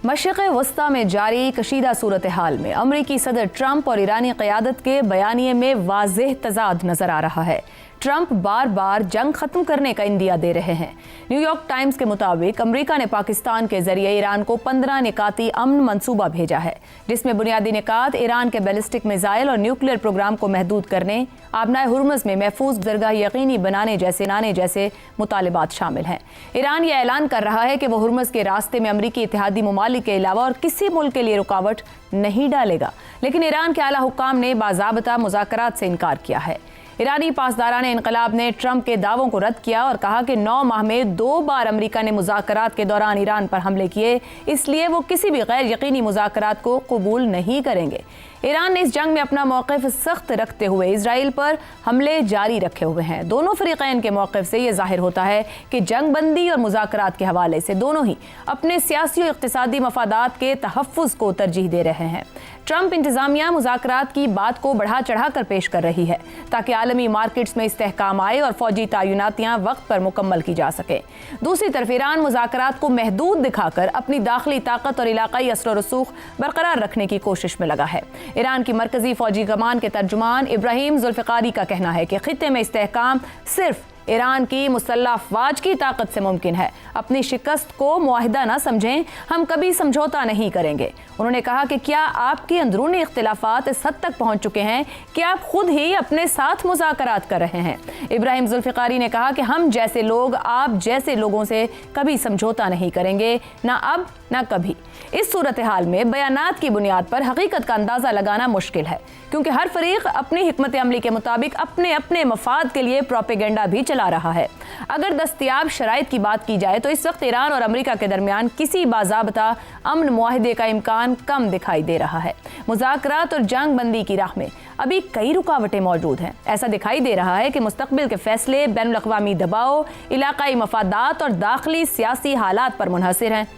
मशरिक़ वस्ता में जारी कशीदा सूरत हाल में अमरीकी सदर ट्रंप और ईरानी क़यादत के बयानिए में वाज़ेह तज़ाद नज़र आ रहा है। ट्रंप बार बार जंग ख़त्म करने का इंदिया दे रहे हैं। न्यूयॉर्क टाइम्स के मुताबिक अमेरिका ने पाकिस्तान के जरिए ईरान को 15 निकाती अमन मंसूबा भेजा है, जिसमें बुनियादी निकात ईरान के बैलिस्टिक मिसाइल और न्यूक्लियर प्रोग्राम को महदूद करने, आबनाए हुर्मुज़ में महफूज दरगाह यकीनी बनाने जैसे मुतालिबात शामिल हैं। ईरान यह ऐलान कर रहा है कि वह हुर्मुज़ के रास्ते में अमरीकी इत्तेहादी ममालिक के अलावा और किसी मुल्क के लिए रुकावट नहीं डालेगा, लेकिन ईरान के आला हुक्काम ने बाज़ाबता मुज़ाकरात से इनकार किया है। ईरानी पासदारान इनकलाब ने ट्रंप के दावों को रद्द किया और कहा कि 9 माह में 2 बार अमेरिका ने मुज़ाकरात के दौरान ईरान पर हमले किए, इसलिए वो किसी भी गैर यकीनी मुज़ाकरात को कबूल नहीं करेंगे। ईरान ने इस जंग में अपना मौक़िफ़ सख्त रखते हुए इसराइल पर हमले जारी रखे हुए हैं। दोनों फ़रीक़ैन के मौक़िफ़ से ये ज़ाहिर होता है कि जंग बंदी और मुज़ाकरात के हवाले से दोनों ही अपने सियासी और इक़्तिसादी मफादात के तहफ़्फ़ुज़ को तरजीह दे रहे हैं। ट्रंप इंतज़ामिया मुज़ाकरात की बात को बढ़ा चढ़ा कर पेश कर रही है ताकि आलमी मार्केट्स में इस्तेहकाम आए और फ़ौजी तैनातियाँ वक्त पर मुकम्मल की जा सके। दूसरी तरफ ईरान मुज़ाकरात को महदूद दिखाकर अपनी दाखिली ताकत और इलाक़ाई असर रसूख बरकरार रखने की कोशिश में लगा है। ईरान की मरकज़ी फ़ौजी कमान के तर्जुमान इब्राहिम ज़ुल्फ़िकारी का कहना है कि ख़ित्ते में इस्तेहकाम सिर्फ ईरान की मुसल्लह अफ़वाज की ताकत से मुमकिन है। अपनी शिकस्त को मुआहिदा न समझें, हम कभी समझौता नहीं करेंगे। उन्होंने कहा कि क्या आपके अंदरूनी इख्तिलाफात इस हद तक पहुंच चुके हैं कि आप खुद ही अपने साथ मुज़ाकरात कर रहे हैं। इब्राहिम ज़ुल्फ़िकारी ने कहा कि हम जैसे लोग आप जैसे लोगों से कभी समझौता नहीं करेंगे, ना अब ना कभी। इस सूरत हाल में बयानात की बुनियाद पर हकीकत का अंदाज़ा लगाना मुश्किल है, क्योंकि हर फरीक अपनी हिकमत अमली के मुताबिक अपने अपने मफाद के लिए प्रोपेगेंडा भी चला रहा है। अगर दस्तयाब शराइत की बात की जाए तो इस वक्त ईरान और अमेरिका के दरमियान किसी बाज़ाबता अमन मुआहिदे का इम्कान कम दिखाई दे रहा है। मुज़ाकरात और जंग बंदी की राह में अभी कई रुकावटें मौजूद हैं। ऐसा दिखाई दे रहा है कि मुस्तक़बिल के फैसले बैनुल-अक़वामी दबाव, इलाक़ाई मफादात और दाखिली सियासी हालात पर मुनहसर हैं।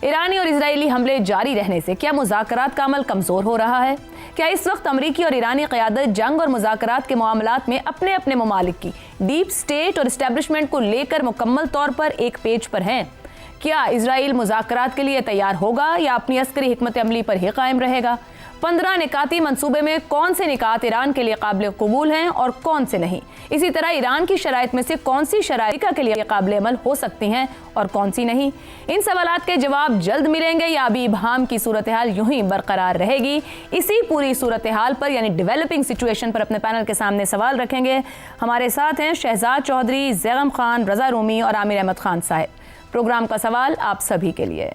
ईरानी और इजरायली हमले जारी रहने से क्या मुज़ाकरात का अमल कमज़ोर हो रहा है? क्या इस वक्त अमरीकी और ईरानी क़यादत जंग और मुज़ाकरात के मामलात में अपने अपने ममालिक की डीप स्टेट और इस्टेब्लिशमेंट को लेकर मुकम्मल तौर पर एक पेज पर हैं? क्या इजराइल मुज़ाकरात के लिए तैयार होगा या अपनी अस्करी हिकमत अमली पर ही कायम रहेगा? 15 निकाती मंसूबे में कौन से निकात ईरान के लिए काबिल कबूल हैं और कौन से नहीं? इसी तरह ईरान की शराइत में से कौन सी शराइत के लिए काबिल अमल हो सकती हैं और कौन सी नहीं? इन सवालात के जवाब जल्द मिलेंगे या अभी इबहाम की सूरत हाल यूं ही बरकरार रहेगी? इसी पूरी सूरत हाल पर यानी डेवलपिंग सिचुएशन पर अपने पैनल के सामने सवाल रखेंगे। हमारे साथ हैं शहजाद चौधरी, ज़ैगम खान, रज़ा रूमी और आमिर अहमद खान साहब। प्रोग्राम का सवाल आप सभी के लिए।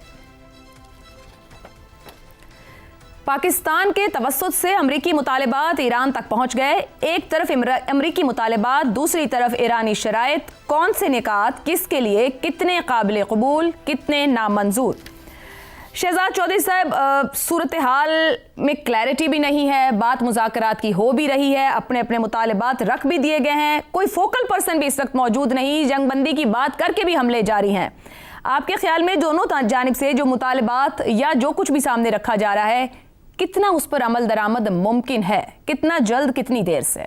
पाकिस्तान के तवस्सुत से अमरीकी मुतालिबात ईरान तक पहुंच गए। एक तरफ अमरीकी मुतालिबात, दूसरी तरफ ईरानी शराइत। कौन से निकात किसके लिए कितने काबिल कबूल, कितने नामंजूर? शहजाद चौधरी साहब, सूरत हाल में क्लैरिटी भी नहीं है, बात मुज़ाकरात की हो भी रही है, अपने अपने मुतालिबात रख भी दिए गए हैं, कोई फोकल पर्सन भी इस वक्त मौजूद नहीं, जंगबंदी की बात करके भी हमले जारी हैं। आपके ख्याल में दोनों जानिब से जो मुतालिबात या जो कुछ भी सामने रखा जा रहा है, कितना उस पर अमल दरामद मुमकिन है? कितना जल्द, कितनी देर से?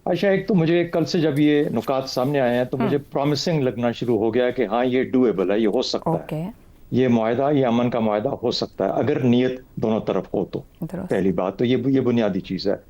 अच्छा, एक तो मुझे कल से जब ये नुकात सामने आए हैं तो मुझे प्रॉमिसिंग लगना शुरू हो गया कि हाँ, ये डूएबल है, ये हो सकता है, ये मुआहदा, ये अमन का मुआहदा हो सकता है अगर नीयत दोनों तरफ हो तो। पहली बात तो ये बुनियादी चीज़ है।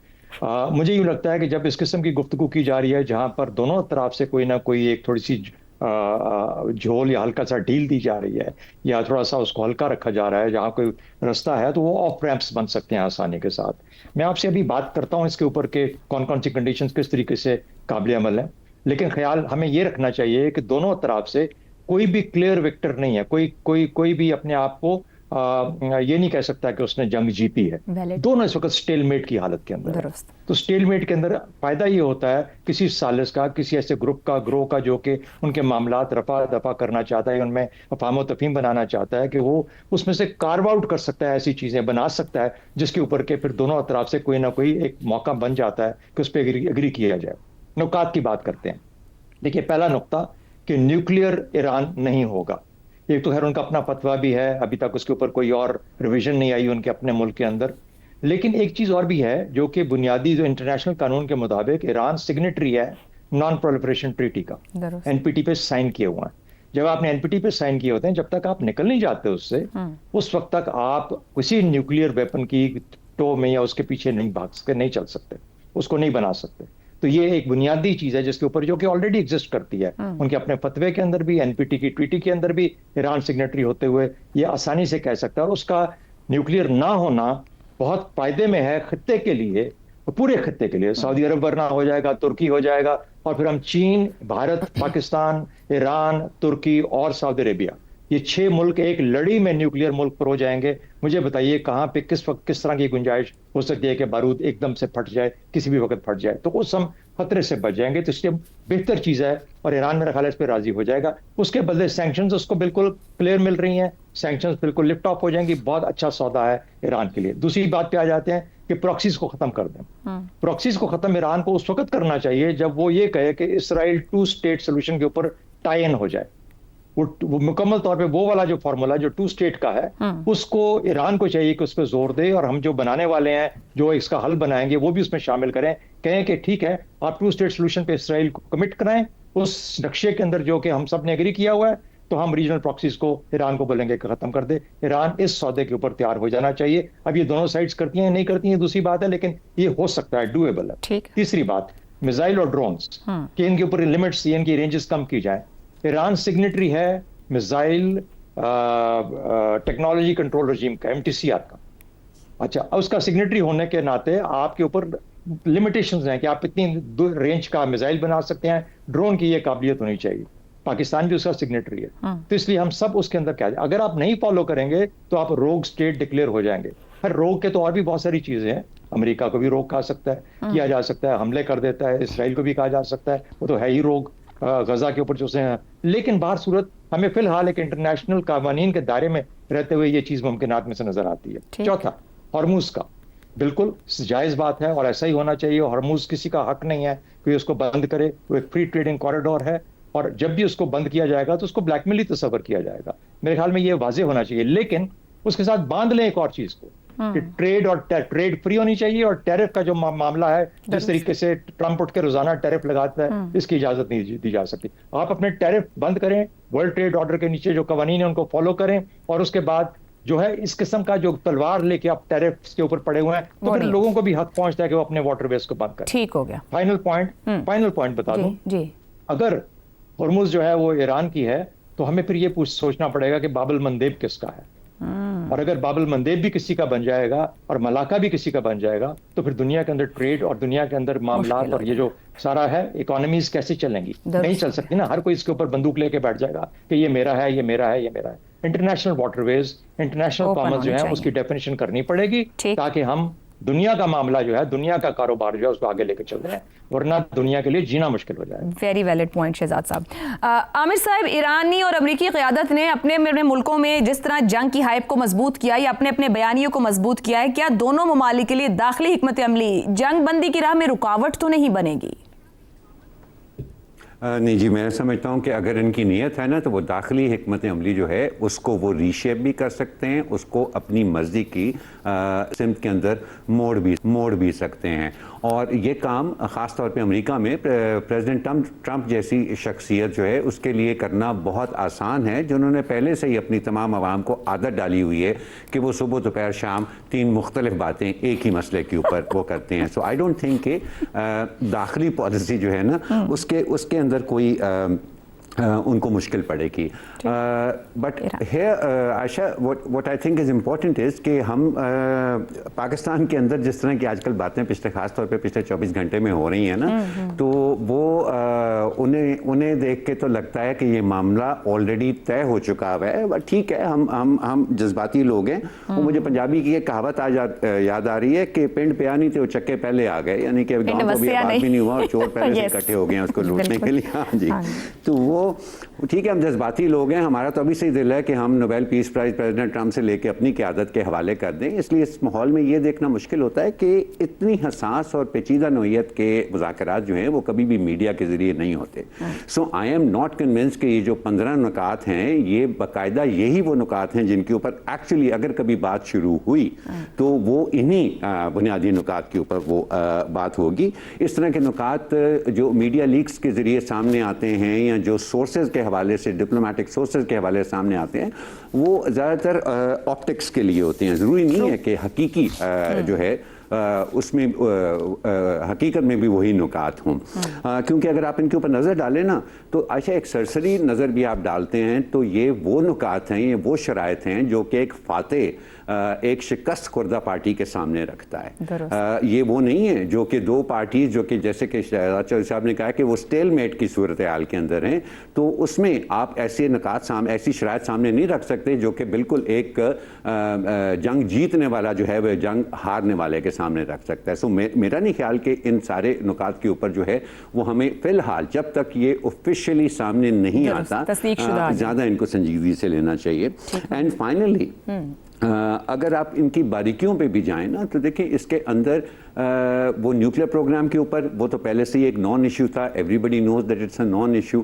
मुझे यूँ लगता है कि जब इस किस्म की गुफ्तगू की जा रही है जहाँ पर दोनों तरफ से कोई ना कोई एक थोड़ी सी झोल या हल्का सा ढील दी जा रही है या थोड़ा सा उसको हल्का रखा जा रहा है, जहाँ कोई रास्ता है तो वो ऑफ रैंप्स बन सकते हैं आसानी के साथ। मैं आपसे अभी बात करता हूँ इसके ऊपर के कौन कौन सी कंडीशंस किस तरीके से काबिल अमल है, लेकिन ख्याल हमें ये रखना चाहिए कि दोनों तरफ से कोई भी क्लियर विक्टर नहीं है। कोई भी अपने आप को ये नहीं कह सकता कि उसने जंग जीती है। दोनों इस वक्त स्टेलमेट की हालत के अंदर है। तो स्टेलमेट के अंदर फायदा ये होता है किसी सालिस का, किसी ऐसे ग्रुप का, ग्रोह का जो कि उनके मामलात रफा दफा करना चाहता है, उनमें अफाम तफहीम बनाना चाहता है, कि वो उसमें से कार्व आउट कर सकता है, ऐसी चीजें बना सकता है जिसके ऊपर के फिर दोनों तरफ से कोई ना कोई एक मौका बन जाता है कि उस पर एग्री किया जाए। नुकात की बात करते हैं। देखिए, पहला नुकता कि न्यूक्लियर ईरान नहीं होगा। एक तो खैर उनका अपना फतवा भी है, अभी तक उसके ऊपर कोई और रिवीजन नहीं आई उनके अपने मुल्क के अंदर। लेकिन एक चीज और भी है जो कि बुनियादी जो इंटरनेशनल कानून के मुताबिक ईरान सिग्नेटरी है नॉन प्रोलिफरेशन ट्रीटी का, एनपीटी पे साइन किए हुआ है, जब आपने एनपीटी पे साइन किए होते हैं, जब तक आप निकल नहीं जाते उससे, उस वक्त तक आप किसी न्यूक्लियर वेपन की टो में या उसके पीछे नहीं भाग सकते, नहीं चल सकते, उसको नहीं बना सकते। तो ये एक बुनियादी चीज है जिसके ऊपर, जो कि ऑलरेडी एग्जिस्ट करती है उनके अपने फतवे के अंदर भी, एनपीटी की ट्वीटी के अंदर भी ईरान सिग्नेटरी होते हुए ये आसानी से कह सकता है। और उसका न्यूक्लियर ना होना बहुत फायदे में है खत्ते के लिए, पूरे खत्ते के लिए। सऊदी अरब वरना हो जाएगा, तुर्की हो जाएगा, और फिर हम चीन, भारत, पाकिस्तान, ईरान, तुर्की और सऊदी अरेबिया, ये 6 मुल्क एक लड़ी में न्यूक्लियर मुल्क पर हो जाएंगे। मुझे बताइए कहाँ पे किस वक्त किस तरह की गुंजाइश हो सकती है कि बारूद एकदम से फट जाए, किसी भी वक्त फट जाए, तो उस हम खतरे से बच जाएंगे। तो इसलिए बेहतर चीज है, और ईरान मेरा ख्याल है इस पर राजी हो जाएगा। उसके बदले सैंक्शंस उसको बिल्कुल क्लियर मिल रही हैं, सैंक्शंस बिल्कुल लिफ्ट ऑफ हो जाएंगी, बहुत अच्छा सौदा है ईरान के लिए। दूसरी बात पे आ जाते हैं कि प्रॉक्सीज को खत्म कर दें। प्रॉक्सीज को खत्म ईरान को उस वक्त करना चाहिए जब वो ये कहे कि इसराइल 2 स्टेट सोल्यूशन के ऊपर टाई इन हो जाए। वो मुकम्मल तौर पे वो वाला जो फॉर्मूला जो 2 स्टेट का है, उसको ईरान को चाहिए कि उस पर जोर दे, और हम जो बनाने वाले हैं, जो इसका हल बनाएंगे, वो भी उसमें शामिल करें। कहें कि ठीक है, आप 2 स्टेट सोल्यूशन पे इसराइल को कमिट कराएं उस नक्शे के अंदर जो कि हम सब ने एग्री किया हुआ है, तो हम रीजनल प्रॉक्सीज को ईरान को बोलेंगे कि खत्म कर दे। ईरान इस सौदे के ऊपर तैयार हो जाना चाहिए। अब ये दोनों साइड्स करती हैं नहीं करती हैं दूसरी बात है, लेकिन ये हो सकता है, डूएबल है। तीसरी बात, मिसाइल और ड्रोन्स कि इनके ऊपर लिमिट्स, इनकी रेंजेस कम की जाए। ईरान सिग्नेटरी है मिसाइल टेक्नोलॉजी कंट्रोल रजीम का, MTCR का। अच्छा, उसका सिग्नेटरी होने के नाते आपके ऊपर लिमिटेशंस हैं कि आप इतनी रेंज का मिसाइल बना सकते हैं, ड्रोन की ये काबिलियत होनी चाहिए। पाकिस्तान भी उसका सिग्नेटरी है, तो इसलिए हम सब उसके अंदर क्या, अगर आप नहीं फॉलो करेंगे तो आप रोग स्टेट डिक्लेयर हो जाएंगे। हर रोग के तो और भी बहुत सारी चीजें हैं, अमेरिका को भी रोग खा सकता है, किया जा सकता है, हमले कर देता है, इसराइल को भी कहा जा सकता है, वो तो है ही रोग, गजा के ऊपर जो से हैं। लेकिन बाहर सूरत हमें फिलहाल एक इंटरनेशनल कानून के दायरे में रहते हुए ये चीज मुमकिनात में से नजर आती है। चौथा, हॉर्मुज का, बिल्कुल जायज बात है और ऐसा ही होना चाहिए। हॉर्मुज किसी का हक नहीं है कि उसको बंद करे, वो एक फ्री ट्रेडिंग कॉरिडोर है, और जब भी उसको बंद किया जाएगा तो उसको ब्लैकमेल ही तस्वर किया जाएगा। मेरे ख्याल में ये वाजे होना चाहिए, लेकिन उसके साथ बांध लें एक और चीज को कि ट्रेड और ट्रेड फ्री होनी चाहिए, और टैरिफ का जो मामला है, जिस तरीके से ट्रंप उठ के रोजाना टैरिफ लगाता है, इसकी इजाजत नहीं दी जा सकती। आप अपने टैरिफ बंद करें, वर्ल्ड ट्रेड ऑर्डर के नीचे जो कवानीन है उनको फॉलो करें, और उसके बाद जो है इस किस्म का जो तलवार लेके आप टैरिफ के ऊपर पड़े हुए हैं, तो फिर लोगों को भी हक पहुंचता है कि वो अपने वाटरवेज को बंद करें। ठीक हो गया। फाइनल पॉइंट बता दूं, अगर हॉर्मुज जो है वो ईरान की है, तो हमें फिर ये सोचना पड़ेगा कि बाबल मंदेब किसका है। और अगर बाबल मंदेब भी किसी का बन जाएगा और मलाका भी किसी का बन जाएगा, तो फिर दुनिया के अंदर ट्रेड और दुनिया के अंदर मामलात और ये जो सारा है इकोनॉमीज कैसे चलेंगी? नहीं चल सकती ना। हर कोई इसके ऊपर बंदूक लेके बैठ जाएगा कि ये मेरा है, ये मेरा है, ये मेरा है। इंटरनेशनल वाटरवेज, इंटरनेशनल कॉमर्स जो है उसकी डेफिनेशन करनी पड़ेगी, ताकि हम दुनिया का मामला जो है, दुनिया का कारोबार जो है उसको आगे लेकर चल रहे हैं, वरना दुनिया के लिए जीना मुश्किल हो जाए। वेरी वैलिड पॉइंट शहजाद साहब। आमिर साहब, ईरानी और अमेरिकी क़यादत ने अपने अपने मुल्कों में जिस तरह जंग की हाइप को मजबूत किया या अपने अपने बयानियों को मजबूत किया है, क्या दोनों ममालिक के लिए दाखिली हिकमत अमली जंग बंदी की राह में रुकावट तो नहीं बनेगी? नहीं जी, मैं समझता हूँ कि अगर इनकी नीयत है ना, तो वो दाखिली हिकमत अमली जो है उसको वो रीशेप भी कर सकते हैं, उसको अपनी मर्जी की सिमत के अंदर मोड़ भी सकते हैं। और ये काम ख़ास तौर पे अमेरिका में प्रेसिडेंट ट्रंप जैसी शख्सियत जो है उसके लिए करना बहुत आसान है, जिन्होंने पहले से ही अपनी तमाम आवाम को आदत डाली हुई है कि वो सुबह दोपहर शाम 3 मुख्तलिफ बातें एक ही मसले के ऊपर वो करते हैं। सो आई डोंट थिंक कि दाखिली पॉलिसी जो है ना उसके अंदर कोई उनको मुश्किल पड़ेगी। But here Ayesha, what I think is important is कि हम पाकिस्तान के अंदर जिस तरह की आजकल बातें खास तौर पे पिछले 24 घंटे में हो रही हैं ना, तो वो उन्हें देख के तो लगता है कि ये मामला ऑलरेडी तय हो चुका है। बट ठीक है, हम जज्बाती लोग हैं। वो मुझे पंजाबी की एक कहावत आज याद आ रही है कि पिंड पे आनी तो चक्के पहले आ गए, यानी कि अब गाँव को भी आबाद भी नहीं हुआ और चोर पहले से इकट्ठे हो गए हैं उसको लूटने के लिए। हाँ जी, तो वो ठीक है, हम जज्बाती लोग हैं। हमारा तो अभी से ही दिल है कि हम Nobel peace prize president Trump से लेके अपनी क़यादत के हवाले कर दें। इसलिए इस माहौल में ये देखना मुश्किल होता है कि इतनी हसास और पेचीदा नौइयत के मुज़ाकरात जो हैं वो कभी भी मीडिया के ज़रिए नहीं होते। सो आई एम नॉट कन्विंस कि ये जो 15 नुकात हैं ये बाकायदा यही वो नुकात हैं जिनके ऊपर एक्चुअली अगर कभी बात शुरू हुई तो वो इन्हीं बुनियादी नुकात के ऊपर वो बात होगी। इस तरह के नुकात जो मीडिया लीक्स के ज़रिए सामने आते हैं या जो सोर्सेज के हवाले से, डिप्लोमेटिक सोर्सेज के हवाले से सामने आते हैं, वो ज़्यादातर ऑप्टिक्स के लिए होते हैं। ज़रूरी नहीं है कि हकीकी जो है उसमें हकीकत में भी वही नुकात हों, क्योंकि अगर आप इनके ऊपर नज़र डालें ना तो अच्छा एक सरसरी नज़र भी आप डालते हैं तो ये वो नुकात हैं, ये वो शराइत हैं जो कि एक फातेह एक शिकस्त खुर्दा पार्टी के सामने रखता है। ये वो नहीं है जो कि दो पार्टी जो कि जैसे कि शहजाद चौधरी साहब ने कहा कि वो स्टेलमेट की सूरत हाल के अंदर हैं, तो उसमें आप ऐसे नुकात सामने, ऐसी शराइत सामने नहीं रख सकते जो कि बिल्कुल एक जंग जीतने वाला जो है वह जंग हारने वाले के सामने रख सकता है। सो मेरा नहीं ख्याल कि इन सारे नुकात के ऊपर जो है वो हमें फिलहाल जब तक ये ऑफिशियली सामने नहीं आता ज़्यादा इनको संजीदगी से लेना चाहिए। एंड फाइनली अगर आप इनकी बारीकियों पे भी जाएं ना तो देखिए इसके अंदर वो न्यूक्लियर प्रोग्राम के ऊपर वो तो पहले से ही एक नॉन इशू था, everybody knows that it's a non issue.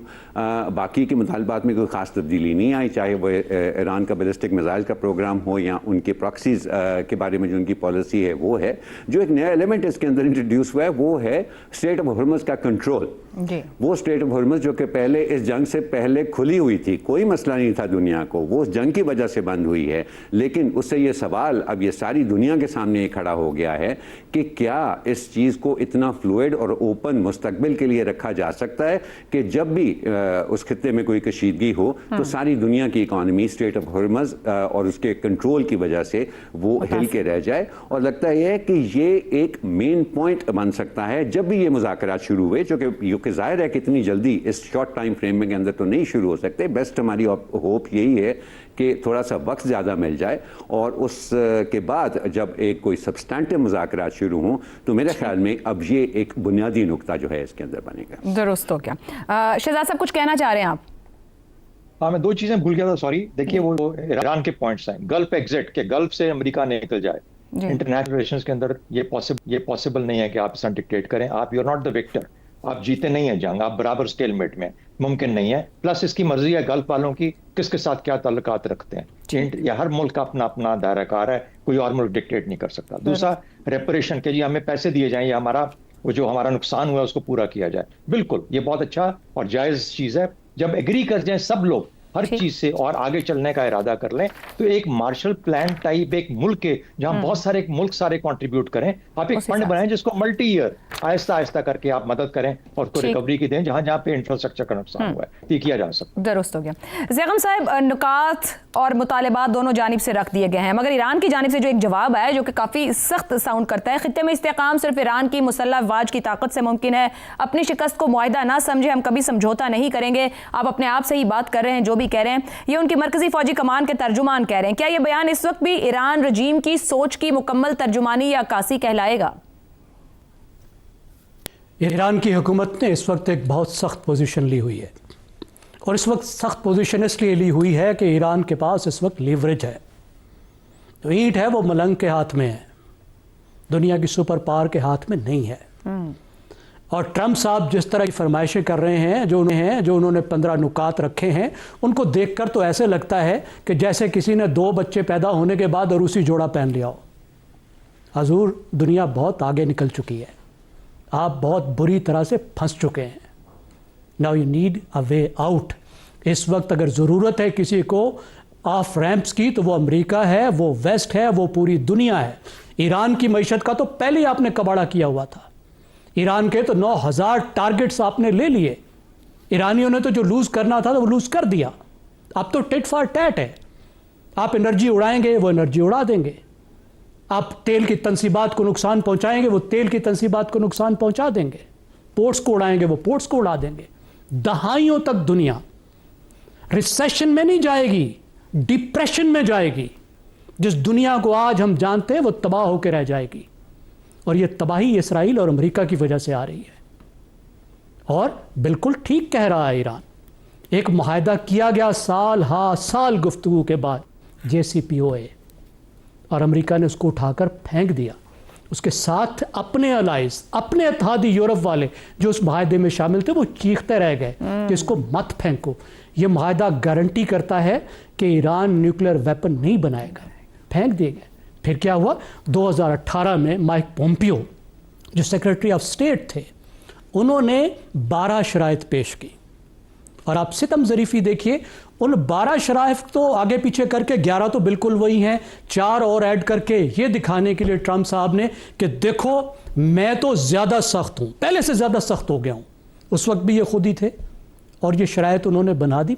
बाकी के मुतालबात में कोई ख़ास तब्दीली नहीं आई, चाहे वो ईरान का बैलिस्टिक मिसाइल का प्रोग्राम हो या उनके प्रॉक्सीज के बारे में जो उनकी पॉलिसी है वो है। जो एक नया एलिमेंट इसके अंदर इंट्रोड्यूस हुआ है वो है स्टेट ऑफ हॉर्मज़ का कंट्रोल। वो स्टेट ऑफ हॉर्मज़ जो कि पहले इस जंग से पहले खुली हुई थी, कोई मसला नहीं था दुनिया को, वो उस जंग की वजह से बंद हुई है, लेकिन उससे ये सवाल अब ये सारी दुनिया के सामने खड़ा हो गया है कि क्या इस चीज़ को इतना फ्लूइड और ओपन मुस्तकबिल के लिए रखा जा सकता है कि जब भी उस खित्ते में कोई कशीदगी हो तो सारी दुनिया की इकॉनमी स्टेट ऑफ हॉर्मज़ और उसके कंट्रोल की वजह से वो हिल के रह जाए। और लगता है कि ये एक मेन पॉइंट बन सकता है जब भी ये मुज़ाकरात शुरू हुए, जो कि जाहिर है कि इतनी जल्दी इस शॉर्ट टाइम फ्रेम के अंदर तो नहीं शुरू हो सकते। बेस्ट हमारी होप यही है कि थोड़ा सा वक्त ज़्यादा मिल जाए और उसके बाद जब एक कोई सब्सटेंटिव मुज़ाकरात शुरू हों तो मेरे ख्याल में अब ये एक बुनियादी नुक्ता जो है इसके अंदर बनेगा। दुरुस्त हो गया। शहजाद साहब कुछ कहना चाह रहे हैं आप? हाँ, मैं दो चीजें भूल गया था, सॉरी। देखिए वो ईरान के पॉइंट्स हैं, गल्फ एग्जिट के, गल्फ से अमेरिका निकल जाए। इंटरनेशनल रिलेशंस के अंदर ये पॉसिबल नहीं है कि आप इसे डिक्टेट करें। आप you are not the victor, आप जीते नहीं है जंग, आप बराबर स्टेलमेट में, मुमकिन नहीं है। प्लस इसकी मर्जी है गल्फ वालों की किसके साथ क्या ताल्लुकात रखते हैं। या हर मुल्क का अपना अपना दायराकार है, कोई और मुल्क डिक्टेट नहीं कर सकता। दूसरा, रेपरेशन के लिए हमें पैसे दिए जाएं या हमारा वो जो हमारा नुकसान हुआ उसको पूरा किया जाए, बिल्कुल ये बहुत अच्छा और जायज़ चीज़ है। जब एग्री कर जाए सब लोग हर चीज से और आगे चलने का इरादा कर लें तो एक मार्शल प्लान टाइप एक मुल्क के जहां बहुत सारे मुल्क सारे कंट्रीब्यूट करें, आप एक फंड बनाएं जिसको मल्टी ईयर आहिस्ता आहिस्ता करके आप मदद करें और उसको रिकवरी की दें जहां जहां पे इंफ्रास्ट्रक्चर का नुकसान हुआ है, ये किया जा सकता है। दुरुस्त हो गया। ज़ैगम साहब, नुकात और मुतालबात दोनों जानिब से रख दिए गए हैं, मगर ईरान की जानिब से जो एक जवाब आया जो कि काफ़ी सख्त साउंड करता है, खित्ते में इस्तेकाम सिर्फ ईरान की मुसल्लह अफवाज की ताकत से मुमकिन है, अपनी शिकस्त को मुआहिदा ना समझे, हम कभी समझौता नहीं करेंगे। आप अपने आप से ही बात कर रहे हैं, जो भी कह रहे हैं ये उनकी मरकजी फौजी कमान के तर्जुमान कह रहे हैं। क्या ये बयान इस वक्त भी ईरान रजीम की सोच की मुकम्मल तर्जुमानी या अक्कासी कहलाएगा? ईरान की हुकूमत ने इस वक्त एक बहुत सख्त पोजीशन ली हुई है और इस वक्त सख्त पोजीशन इसलिए ली हुई है कि ईरान के पास इस वक्त लीवरेज है। तो ईंट है वो मलंग के हाथ में है, दुनिया की सुपर पावर के हाथ में नहीं है। और ट्रंप साहब जिस तरह की फरमाइशें कर रहे हैं, जो उन्होंने 15 नुकात रखे हैं, उनको देखकर तो ऐसे लगता है कि जैसे किसी ने 2 बच्चे पैदा होने के बाद और उसी जोड़ा पहन लिया हो। हजूर, दुनिया बहुत आगे निकल चुकी है, आप बहुत बुरी तरह से फंस चुके हैं। Now you need a way out. इस वक्त अगर ज़रूरत है किसी को ऑफ रैंप्स की तो वो अमेरिका है, वो वेस्ट है, वो पूरी दुनिया है। ईरान की मईशत का तो पहले ही आपने कबाड़ा किया हुआ था। ईरान के तो 9000 टारगेट्स आपने ले लिए। ईरानियों ने तो जो लूज़ करना था तो वो लूज़ कर दिया। अब तो टिट फॉर टैट है, आप एनर्जी उड़ाएंगे वो एनर्जी उड़ा देंगे, आप तेल की तनसीबात को नुकसान पहुंचाएंगे वो तेल की तनसीबात को नुकसान पहुंचा देंगे, पोर्ट्स को उड़ाएंगे वो पोर्ट्स को उड़ा देंगे। दहाइयों तक दुनिया रिसेशन में नहीं जाएगी, डिप्रेशन में जाएगी। जिस दुनिया को आज हम जानते हैं वो तबाह होकर रह जाएगी और ये तबाही इसराइल और अमेरिका की वजह से आ रही है। और बिल्कुल ठीक कह रहा है ईरान, एक मुआहदा किया गया साल गुफ्तगू के बाद JCPOA, और अमेरिका ने उसको उठाकर फेंक दिया। उसके साथ अपने अलाइज, अपने इत्तेहादी यूरोप वाले जो उस मुआहदे में शामिल थे वो चीखते रह गए कि इसको मत फेंको। ये मुआहदा गारंटी करता है कि ईरान न्यूक्लियर वेपन नहीं बनाएगा, फेंक दिए गए। फिर क्या हुआ, 2018 में माइक पोम्पियो जो सेक्रेटरी ऑफ स्टेट थे, उन्होंने 12 शराइत पेश की और आप सितम ज़रीफ़ी देखिए, उन 12 शराइफ तो आगे पीछे करके 11 तो बिल्कुल वही हैं, 4 और ऐड करके ये दिखाने के लिए ट्रंप साहब ने कि देखो मैं तो ज़्यादा सख्त हूँ, पहले से ज़्यादा सख्त हो गया हूँ। उस वक्त भी ये खुद ही थे और ये शराइत उन्होंने बना दी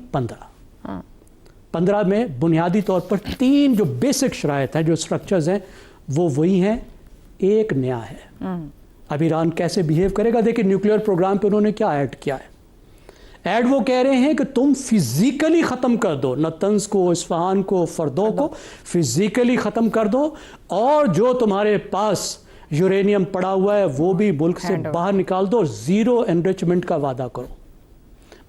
15 में बुनियादी तौर पर 3 जो बेसिक शराइत हैं, जो स्ट्रक्चर्स हैं, वो वही हैं, एक नया है। अब ईरान कैसे बिहेव करेगा, देखिए न्यूक्लियर प्रोग्राम पे उन्होंने क्या ऐड किया है। ऐड वो कह रहे हैं कि तुम फिजिकली ख़त्म कर दो नतंज को, इस्फहान को, फर्दों को फिजिकली ख़त्म कर दो, और जो तुम्हारे पास यूरेनियम पड़ा हुआ है वो भी मुल्क से बाहर निकाल दो, ज़ीरो एनरिचमेंट का वादा करो।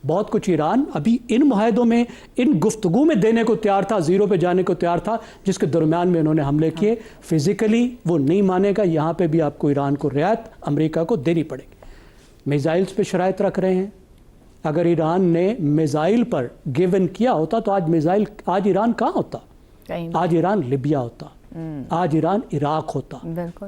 बहुत कुछ ईरान अभी इन मुआहदों में, इन गुफ्तगू में देने को तैयार था, ज़ीरो पे जाने को तैयार था, जिसके दरमियान में इन्होंने हमले किए। फिजिकली वो नहीं मानेगा, यहाँ पे भी आपको ईरान को रियायत अमेरिका को देनी पड़ेगी। मिसाइल्स पे शराइत रख रहे हैं। अगर ईरान ने मिसाइल पर गिवन किया होता तो आज ईरान कहाँ होता? आज ईरान लिबिया होता, आज ईरान इराक होता,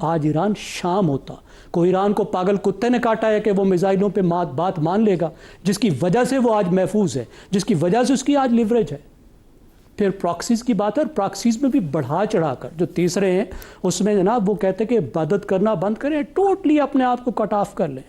आज ईरान शाम होता। कोई ईरान को पागल कुत्ते ने काटा है कि वो मिसाइलों पे बात मान लेगा, जिसकी वजह से वो आज महफूज है, जिसकी वजह से उसकी आज लिवरेज है। फिर प्रॉक्सीज की बात है, और प्रॉक्सीज में भी बढ़ा चढ़ाकर जो तीसरे हैं उसमें जनाब वो कहते हैं कि इबादत करना बंद करें, टोटली अपने आप को कट ऑफ कर लें।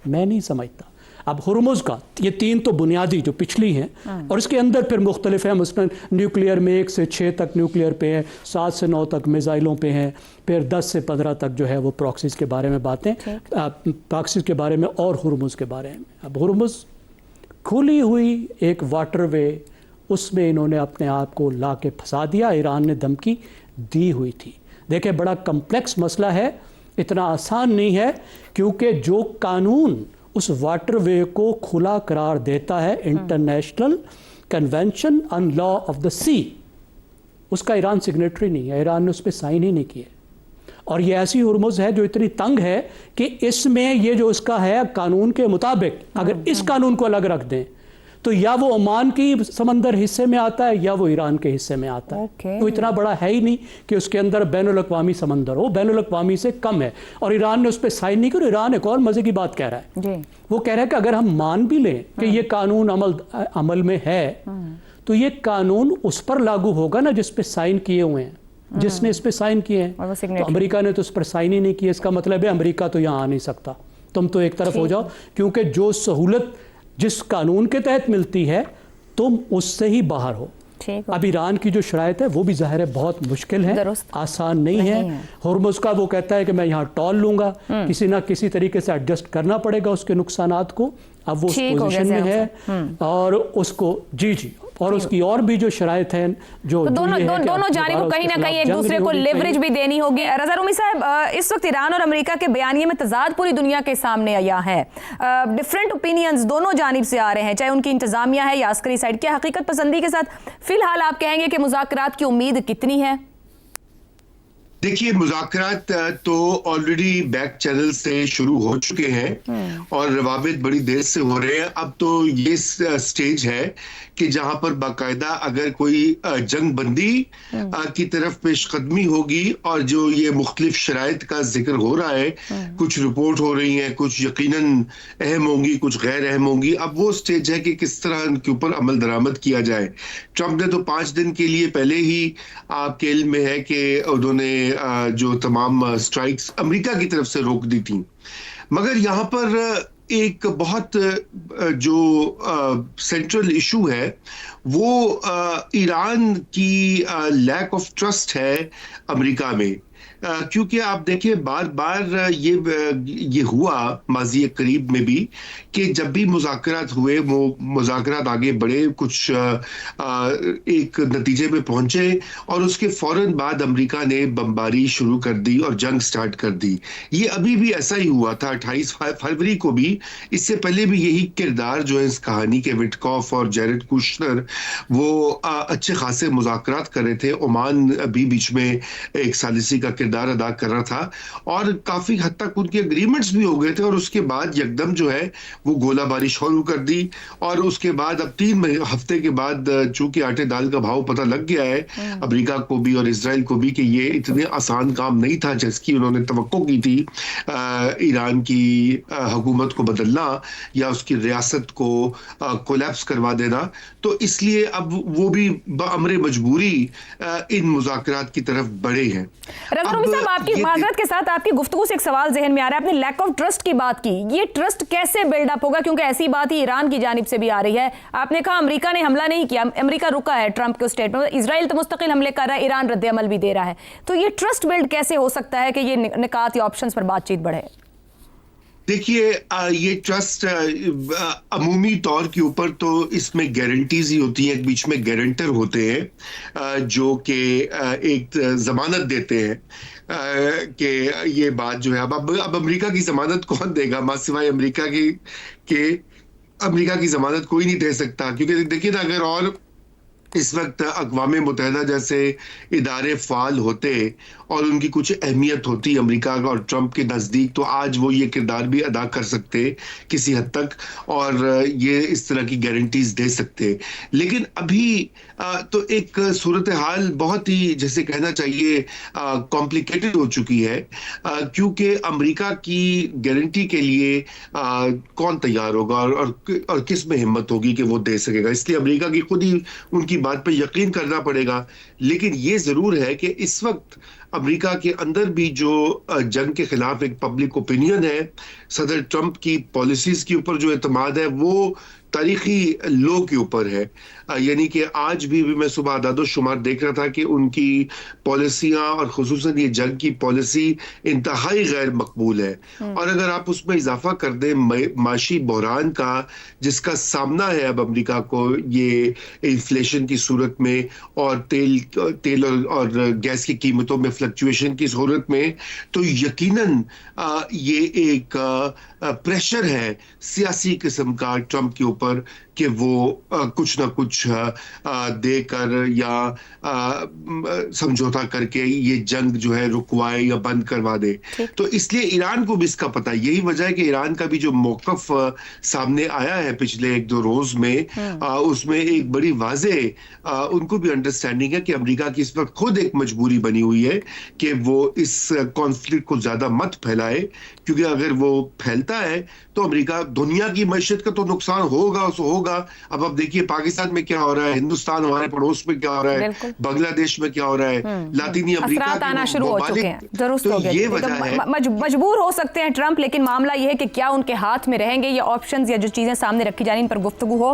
मैं नहीं समझता। अब हुर्मुज़ का ये 3 तो बुनियादी जो पिछली हैं, और इसके अंदर फिर मुख्तलिफ हैं, उसमें न्यूक्लियर में 1 से 6 तक न्यूक्लियर पे है, 7 से 9 तक मिसाइलों पे हैं, फिर 10 से 15 तक जो है वो प्रॉक्सीज के बारे में बातें, प्रॉक्सीज के बारे में और हुर्मुज़ के बारे में। अब हुर्मुज़ खुली हुई एक वाटरवे, उसमें इन्होंने अपने आप को ला के फंसा दिया। ईरान ने धमकी दी हुई थी। देखिए बड़ा कम्प्लेक्स मसला है, इतना आसान नहीं है, क्योंकि जो कानून उस वाटरवे को खुला करार देता है, international convention on law of the sea, उसका ईरान सिग्नेटरी नहीं है, ईरान ने उस पर साइन ही नहीं किए। और ये ऐसी हुर्मुज़ है जो इतनी तंग है कि इसमें ये जो उसका है कानून के मुताबिक, अगर इस कानून को अलग रख दें तो या वो ओमान की समंदर हिस्से में आता है या वो ईरान के हिस्से में आता है। तो इतना बड़ा है ही नहीं कि उसके अंदर बैनुल अक़वामी समंदर हो, बैनुल अक़वामी से कम है। और ईरान ने उस पर साइन नहीं किया। ईरान एक और मजे की बात कह रहा है जी। वो कह रहा है कि अगर हम मान भी लें कि ये कानून अमल में है, तो ये कानून उस पर लागू होगा ना जिस पे साइन किए हुए हैं, जिसने इस पे साइन किए हैं। तो अमेरिका ने तो उस पर साइन ही नहीं किया। इसका मतलब है अमेरिका तो यहाँ आ नहीं सकता, तुम तो एक तरफ हो जाओ, क्योंकि जो सहूलत जिस कानून के तहत मिलती है तुम उससे ही बाहर हो। अब ईरान की जो शराइत है वो भी ज़ाहिर है बहुत मुश्किल है, आसान नहीं है। हुर्मुज़ का वो कहता है कि मैं यहाँ टॉल लूँगा, किसी ना किसी तरीके से एडजस्ट करना पड़ेगा उसके नुकसानात को। अब वो उस पोजीशन में है और उसको जी और उसकी और भी जो शराइत हैं जो तो दोनों जानिब को कहीं ना कहीं एक दूसरे को लेवरेज भी देनी होगी। रज़ा रूमी साहब, इस वक्त ईरान और अमेरिका के बयानिए में तजाद पूरी दुनिया के सामने आया है। डिफरेंट ओपिनियंस दोनों जानिब से आ रहे हैं, चाहे उनकी इंतजामिया है या अस्करी साइड। क्या हकीकत पसंदी के साथ फिलहाल आप कहेंगे कि मुज़ाकरात की उम्मीद कितनी है? देखिए, मुज़ाकरात तो ऑलरेडी बैक चैनल से शुरू हो चुके हैं और रवाबित बड़ी देर से हो रहे हैं। अब तो ये स्टेज है कि जहां पर बाकायदा अगर कोई जंग बंदी की तरफ पेशकदमी होगी और जो ये मुख्तलिफ शराइत का जिक्र हो रहा है, कुछ रिपोर्ट हो रही है, कुछ यकीनन अहम होंगी, कुछ गैर अहम होंगी। अब वो स्टेज है कि किस तरह इनके ऊपर अमल दरामद किया जाए। ट्रंप ने तो 5 दिन के लिए पहले ही आपके इल्म में है कि उन्होंने जो तमाम स्ट्राइक्स अमेरिका की तरफ से रोक दी थी। मगर यहाँ पर एक बहुत जो सेंट्रल इशू है वो ईरान की लैक ऑफ ट्रस्ट है अमेरिका में। क्योंकि आप देखिए बार बार ये हुआ माजी करीब में भी कि जब भी मुज़ाकरात हुए, वो मुज़ाकरात आगे बढ़े, कुछ एक नतीजे पे पहुंचे और उसके फौरन बाद अमेरिका ने बमबारी शुरू कर दी और जंग स्टार्ट कर दी। ये अभी भी ऐसा ही हुआ था 28 फरवरी को भी। इससे पहले भी यही किरदार जो है इस कहानी के, विटकॉफ और जेरेड कुशनर, वो अच्छे खासे मुज़ाकरात कर रहे थे। ओमान भी बीच में एक सालिसी का का किरदार अदा कर रहा था, और काफी हद तक उनके एग्रीमेंट्स भी हो गए थे, और उसके बाद यकदम जो है वो गोलाबारी शुरू कर दी। और उसके बाद अब 3 हफ्ते के बाद चूंकि आटे दाल का भाव पता लग गया है अमेरिका को भी और इजराइल को भी कि ये इतने आसान काम नहीं था जिसकी उन्होंने तवक्को की थी ईरान की हुकूमत को बदलना या उसकी रियासत को कोलैप्स करवा देना, तो इसलिए अब वो भी बअमरे मजबूरी इन मुज़ाकरात की तरफ बढ़े हैं। रज़ा रूमी साहब, आपकी माज़रत के साथ आपकी गुफ्तगू से एक सवाल जहन में आ रहा है। आपने लैक ऑफ ट्रस्ट की बात की, ये ट्रस्ट कैसे बिल्डअप होगा? क्योंकि ऐसी बात ही ईरान की जानिब से भी आ रही है। आपने कहा अमेरिका ने हमला नहीं किया, अमेरिका रुका है ट्रंप के स्टेटमेंट, इजराइल तो मुस्तकिल हमले कर रहा है, ईरान रद्द-ए-अमल भी दे रहा है। तो ये ट्रस्ट बिल्ड कैसे हो सकता है कि ये निकात या ऑप्शंस पर बातचीत बढ़े? देखिए, ये ट्रस्ट अमूमी तौर के ऊपर तो इसमें गारंटीज ही होती हैं, एक बीच में गारंटर होते हैं जो कि एक जमानत देते हैं कि ये बात जो है अब अमेरिका की जमानत कौन देगा, मां सिवाय अमेरिका की अमेरिका की जमानत कोई नहीं दे सकता। क्योंकि देखिए ना, अगर और इस वक्त अक़वाम मुत्तहिदा जैसे इदारे फाल होते और उनकी कुछ अहमियत होती अमेरिका और ट्रंप के नज़दीक, तो आज वो ये किरदार भी अदा कर सकते किसी हद तक और ये इस तरह की गारंटीज दे सकते। लेकिन अभी तो एक सूरत हाल बहुत ही, जैसे कहना चाहिए, कॉम्प्लिकेटेड हो चुकी है, क्योंकि अमेरिका की गारंटी के लिए कौन तैयार होगा और किस में हिम्मत होगी कि वो दे सकेगा। इसलिए अमेरिका की खुद ही उनकी बात पे यकीन करना पड़ेगा। लेकिन ये जरूर है कि इस वक्त अमेरिका के अंदर भी जो जंग के खिलाफ एक पब्लिक ओपिनियन है, सदर ट्रंप की पॉलिसीज के ऊपर जो एतमाद है वो तारीखी लो के ऊपर है। यानी कि आज भी मैं सुबह आदादो शुमार देख रहा था कि उनकी पॉलिसियां और खुसूसन ये जंग की पॉलिसी इंतहाई गैर मकबूल है। और अगर आप उसमें इजाफा कर दें माशी बहरान का जिसका सामना है अब अमेरिका को, ये इन्फ्लेशन की सूरत में और तेल और गैस की कीमतों में फ्लक्चुएशन की सूरत में, तो यकीनन ये एक प्रेशर है सियासी किस्म का ट्रंप के ऊपर कि वो कुछ ना कुछ देकर या समझौता करके ये जंग जो है रुकवाए या बंद करवा दे। तो इसलिए ईरान को भी इसका पता है। यही वजह है कि ईरान का भी जो मौकफ सामने आया है पिछले 1-2 रोज में, उसमें एक बड़ी वाज़ेह उनको भी अंडरस्टैंडिंग है कि अमेरिका की इस वक्त खुद एक मजबूरी बनी हुई है कि वो इस कॉन्फ्लिक्ट को ज्यादा मत फैलाए, क्योंकि अगर वो फैलता है तो अमेरिका दुनिया की मैशत का तो नुकसान होगा। अब आप देखिए पाकिस्तान में क्या हो रहा है, हिंदुस्तान हमारे पड़ोस में क्या हो रहा है, बांग्लादेश में क्या हो रहा है, लातीनी अमेरिका आना शुरू हो चुके हैं। दुरुस्त हो गया। ये वजह है, मजबूर हो सकते हैं ट्रंप, लेकिन मामला यह है कि क्या उनके हाथ में रहेंगे ये ऑप्शंस या जो चीजें सामने रखी जा रही इन पर गुफ्तगू हो।